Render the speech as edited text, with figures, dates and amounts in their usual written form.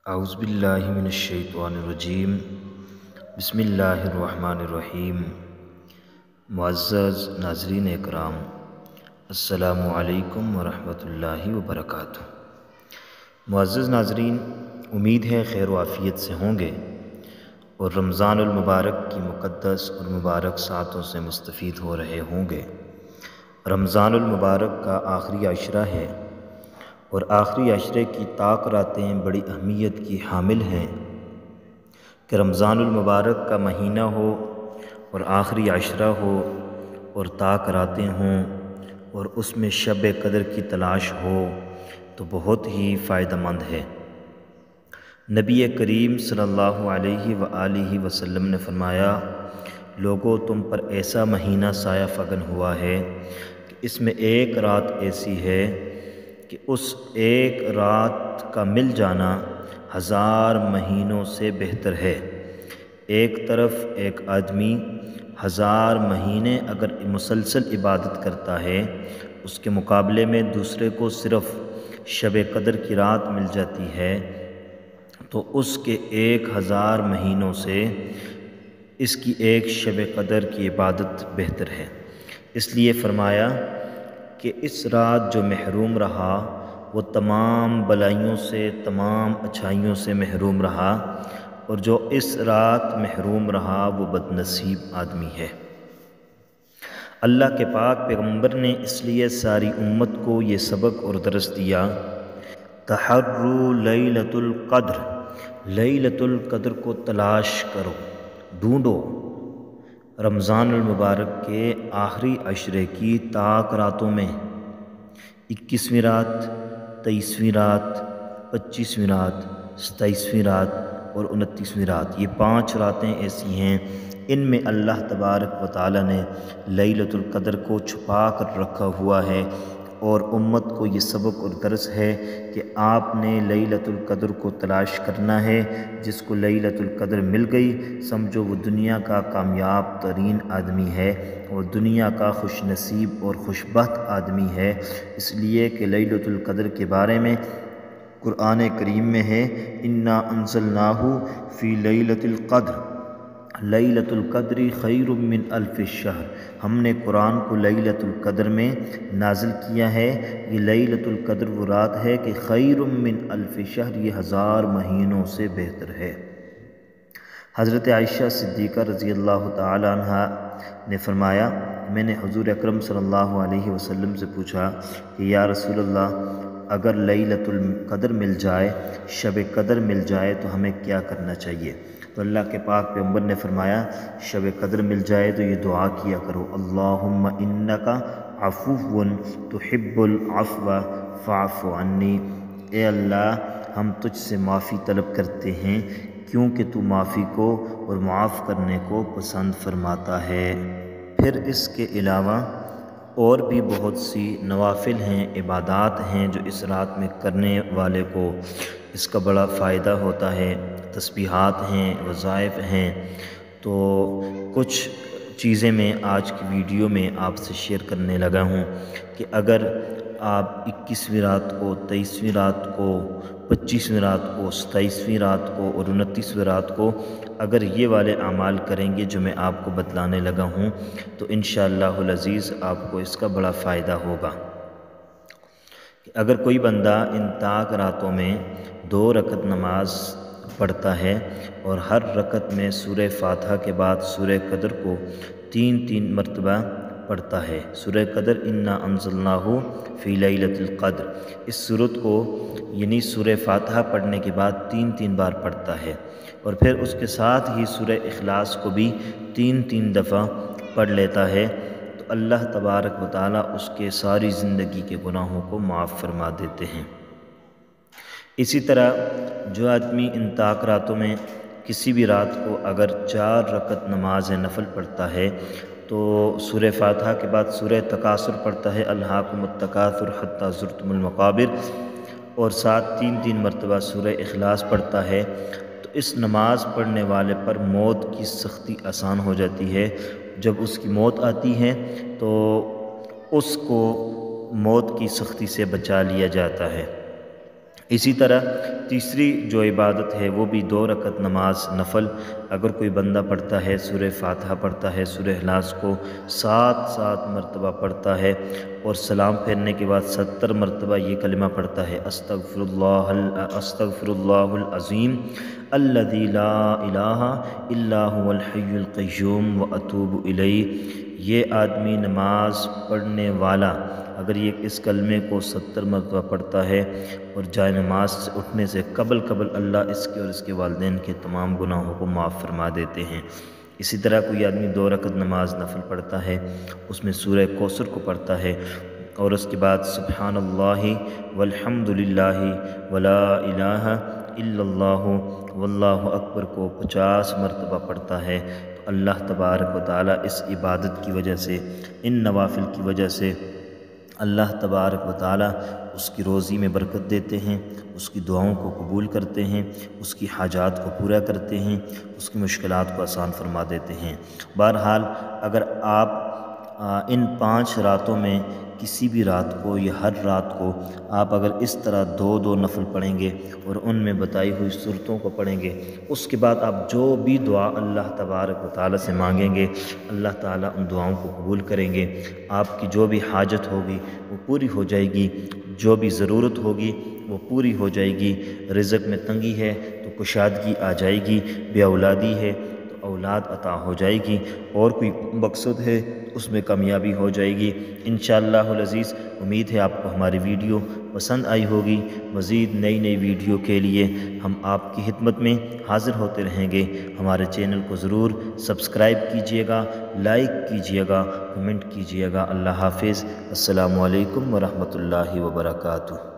اعوذ باللہ من الشیطان الرجیم بسم اللہ الرحمن الرحیم۔ معزز ناظرین اکرام، السلام علیکم ورحمۃ اللہ وبرکاتہ۔ معزز ناظرین، امید ہے خیر و عافیت سے ہوں گے اور رمضان المبارک کی مقدس اور مبارک ساعتوں سے مستفید ہو رہے ہوں گے۔ رمضان المبارک کا آخری عشرہ ہے اور آخری عشرے کی طاق راتیں بڑی اہمیت کی حامل ہیں کہ رمضان المبارک کا مہینہ ہو اور آخری عشرہ ہو اور طاق راتیں ہوں اور اس میں شب قدر کی تلاش ہو تو بہت ہی فائدہ مند ہے۔ نبی کریم صلی اللہ علیہ وآلہ وسلم نے فرمایا، لوگو تم پر ایسا مہینہ سایہ فگن ہوا ہے کہ اس میں ایک رات ایسی ہے کہ اس ایک رات کا مل جانا 1000 مہینوں سے بہتر ہے۔ ایک طرف ایک آدمی 1000 مہینے اگر مسلسل عبادت کرتا ہے، اس کے مقابلے میں دوسرے کو صرف شب قدر کی رات مل جاتی ہے تو اس کے 1000 مہینوں سے اس کی ایک شب قدر کی عبادت بہتر ہے۔ اس لیے فرمایا کہ اس رات جو محروم رہا وہ تمام بلائیوں سے، تمام اچھائیوں سے محروم رہا، اور جو اس رات محروم رہا وہ بد نصیب آدمی ہے۔ اللہ کے پاک پیغمبر نے اس لیے ساری امت کو یہ سبق اور درس دیا، تحروا لیلۃ القدر، لیلۃ القدر کو تلاش کرو، ڈھونڈو۔ رمضان المبارک کے آخری عشرے کی طاق راتوں میں 21ویں رات، 23ویں رات، 25ویں رات، 27ویں رات اور 29ویں رات، یہ 5 راتیں ایسی ہیں ان میں اللہ تبارک و تعالی نے لیلۃ القدر کو چھپا کر رکھا ہوا ہے، اور امت کو یہ سبق اور درس ہے کہ آپ نے لیلۃ القدر کو تلاش کرنا ہے۔ جس کو لیلۃ القدر مل گئی سمجھو وہ دنیا کا کامیاب ترین آدمی ہے، وہ دنیا کا خوش نصیب اور خوش بخت آدمی ہے۔ اس لیے کہ لیلۃ القدر کے بارے میں قرآن کریم میں ہے، انا انزلناہ فی لیلۃ القدر، لیلۃ القدر خیر من الف الشہر، ہم نے قرآن کو لیلۃ القدر میں نازل کیا ہے۔ یہ لیلۃ القدر وہ رات ہے کہ خیر من الف شہر، یہ 1000 مہینوں سے بہتر ہے۔ حضرت عائشہ صدیقہ رضی اللہ تعالی عنہا نے فرمایا، میں نے حضور اکرم صلی اللہ علیہ وسلم سے پوچھا کہ یا رسول اللہ، اگر لیلۃ القدر مل جائے، شب قدر مل جائے تو ہمیں کیا کرنا چاہیے؟ تو اللہ کے پاک پیغمبر نے فرمایا، شب قدر مل جائے تو یہ دعا کیا کرو، اللہم انک عفو تحب العفو فاعف عنی، اے اللہ ہم تجھ سے معافی طلب کرتے ہیں کیونکہ تو معافی کو اور معاف کرنے کو پسند فرماتا ہے۔ پھر اس کے علاوہ اور بھی بہت سی نوافل ہیں، عبادات ہیں جو اس رات میں کرنے والے کو اس کا بڑا فائدہ ہوتا ہے، تسبیحات ہیں، وظائف ہیں۔ تو کچھ چیزیں میں آج کی ویڈیو میں آپ سے شیئر کرنے لگا ہوں کہ اگر آپ 21ویں رات کو، 23ویں رات کو، 25ویں رات کو، 27ویں رات کو اور 29ویں رات کو اگر یہ والے اعمال کریں گے جو میں آپ کو بتلانے لگا ہوں تو انشاءاللہ العزیز آپ کو اس کا بڑا فائدہ ہوگا۔ کہ اگر کوئی بندہ ان طاق راتوں میں 2 رکعت نماز پڑھتا ہے اور ہر رکعت میں سورہ فاتحہ کے بعد سورہ قدر کو 3 مرتبہ پڑھتا ہے، سورہ قدر انا انزلناہ فی لیلۃ القدر، اس سورت کو یعنی سورہ فاتحہ پڑھنے کے بعد 3 بار پڑھتا ہے، اور پھر اس کے ساتھ ہی سورہ اخلاص کو بھی 3 دفعہ پڑھ لیتا ہے، تو اللہ تبارک و تعالیٰ اس کے ساری زندگی کے گناہوں کو معاف فرما دیتے ہیں۔ اسی طرح جو آدمی ان طاق راتوں میں کسی بھی رات کو اگر 4 رکعت نماز نفل پڑھتا ہے تو سورہ فاتحہ کے بعد سورہ تکاثر پڑھتا ہے، الہاکم التکاثر حتی زرتم المقابر، اور ساتھ 3 مرتبہ سورہ اخلاص پڑھتا ہے، تو اس نماز پڑھنے والے پر موت کی سختی آسان ہو جاتی ہے۔ جب اس کی موت آتی ہے تو اس کو موت کی سختی سے بچا لیا جاتا ہے۔ اسی طرح تیسری جو عبادت ہے وہ بھی 2 رکعت نماز نفل اگر کوئی بندہ پڑھتا ہے، سورہ فاتحہ پڑھتا ہے، سورہ اخلاص کو 7 مرتبہ پڑھتا ہے اور سلام پھیرنے کے بعد 70 مرتبہ یہ کلمہ پڑھتا ہے، استغفر اللہ العظیم الذی لا الہ الا هو الحی القیوم واتوب الیہ۔ یہ آدمی نماز پڑھنے والا اگر یہ اس کلمے کو 70 مرتبہ پڑھتا ہے اور جائے نماز سے اٹھنے سے قبل اللہ اس کے اور اس کے والدین کے تمام گناہوں کو معاف فرما دیتے ہیں۔ اسی طرح کوئی آدمی 2 رکعت نماز نفل پڑھتا ہے، اس میں سورہ کوثر کو پڑھتا ہے اور اس کے بعد سبحان اللہ والحمد للہ ولا الہ الا اللہ واللہ اکبر کو 50 مرتبہ پڑھتا ہے، تو اللہ تبارک و تعالیٰ اس عبادت کی وجہ سے، ان نوافل کی وجہ سے اللہ تبارک و تعالیٰ اس کی روزی میں برکت دیتے ہیں، اس کی دعاؤں کو قبول کرتے ہیں، اس کی حاجات کو پورا کرتے ہیں، اس کی مشکلات کو آسان فرما دیتے ہیں۔ بہرحال اگر آپ ان 5 راتوں میں کسی بھی رات کو یا ہر رات کو آپ اگر اس طرح 2 نفل پڑھیں گے اور ان میں بتائی ہوئی صورتوں کو پڑھیں گے، اس کے بعد آپ جو بھی دعا اللہ تبارک و تعالیٰ سے مانگیں گے اللہ تعالیٰ ان دعاؤں کو قبول کریں گے۔ آپ کی جو بھی حاجت ہوگی وہ پوری ہو جائے گی، جو بھی ضرورت ہوگی وہ پوری ہو جائے گی۔ رزق میں تنگی ہے تو کشادگی آ جائے گی، بے اولادی ہے تو اولاد عطا ہو جائے گی، اور کوئی مقصد ہے اس میں کامیابی ہو جائے گی انشاءاللہ العزیز۔ امید ہے آپ کو ہماری ویڈیو پسند آئی ہوگی۔ مزید نئی ویڈیو کے لیے ہم آپ کی خدمت میں حاضر ہوتے رہیں گے۔ ہمارے چینل کو ضرور سبسکرائب کیجئے گا، لائک کیجئے گا، کمنٹ کیجئے گا۔ اللہ حافظ۔ السلام علیکم ورحمۃ اللہ وبرکاتہ۔